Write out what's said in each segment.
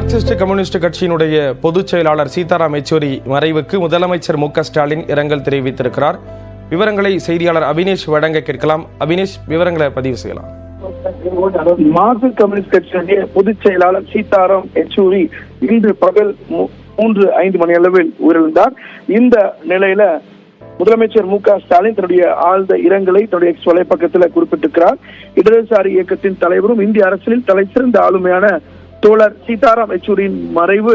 Marxist communist கட்சியினுடைய பொதுச் செயலாளர் சீதாராம் யெச்சூரி மறைவுக்கு முதலமைச்சர் மு.க. ஸ்டாலின் இரங்கல் தெரிவித்திருக்கிறார். விவரங்களை செய்தியாளர் அபினேஷ் வழங்க கேட்கலாம். அபினேஷ், விவரங்களை பதிவு செய்யலாம். மார்க்சிஸ்ட் கம்யூனிஸ்ட் கட்சியினுடைய பொதுச் செயலாளர் சீதாராம் யெச்சூரி இன்று பகல் 3:05 மணி அளவில் உயிரிழந்தார். இந்த நிலையில முதலமைச்சர் மு.க. ஸ்டாலின் தன்னுடைய ஆழ்ந்த இரங்கலை தன்னுடைய எக்ஸ் வலைப்பக்கத்தில் குறிப்பிட்டிருக்கிறார். இடதுசாரி இயக்கத்தின் தலைவரும் இந்திய அரசியலில் தலைசிறந்த ஆளுமையான தோழர் சீதாராம் யெச்சூரியின் மறைவு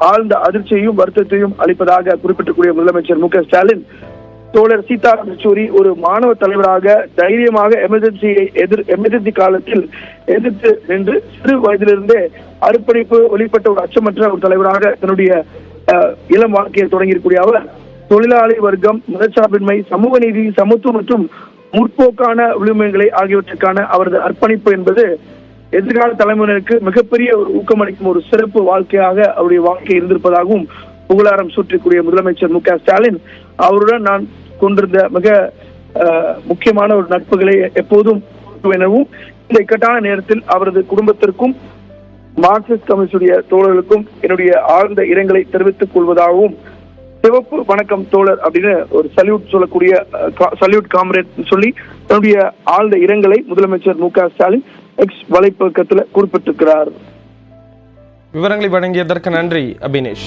ஆழ்ந்த அதிர்ச்சியையும் வருத்தத்தையும் அளிப்பதாக குறிப்பிட்டக்கூடிய முதலமைச்சர் மு.க. ஸ்டாலின், தோழர் சீதாராம் யெச்சூரி ஒரு மாணவ தலைவராக தைரியமாக எமர்ஜென்சி காலத்தில் எதிர்த்து நின்று சிறு வயதிலிருந்தே அர்ப்பணிப்பு வெளிப்பட்ட ஒரு அச்சமற்ற ஒரு தலைவராக தன்னுடைய இளம் வாழ்க்கையை தொடங்கியிருக்கூடிய அவர் தொழிலாளி வர்க்கம், மதச்சார்பின்மை, சமூக நீதி, சமத்துவம் மற்றும் முற்போக்கான விழுமியங்களை ஆகியவற்றுக்கான அவரது அர்ப்பணிப்பு என்பது எதிர்கால தலைமுறையினருக்கு மிகப்பெரிய ஒரு ஊக்கமளிக்கும் ஒரு சிறப்பு வாழ்க்கையாக அவருடைய வாழ்க்கை இருந்திருப்பதாகவும் புகழாரம் சூற்றக்கூடிய முதலமைச்சர் மு.க. ஸ்டாலின், அவருடன் நான் கொண்டிருந்த மிக முக்கியமான ஒரு நட்புகளை எப்போதும் எனவும் இந்த இக்கட்டான நேரத்தில் அவரது குடும்பத்திற்கும் மார்க்சிஸ்ட் கம்யூனிஸ்டுடைய தோழர்களுக்கும் என்னுடைய ஆழ்ந்த இரங்கலை தெரிவித்துக் கொள்வதாகவும், சிவப்பு வணக்கம் தோழர் அப்படின்னு ஒரு சல்யூட் காம்ரேட் சொல்லி தன்னுடைய ஆழ்ந்த இரங்கலை முதலமைச்சர் மு.க. ஸ்டாலின் எக்ஸ் வலைப்பக்கத்தில் குறிப்பிட்டிருக்கிறார். விவரங்களை வழங்கியதற்கு நன்றி அபினேஷ்.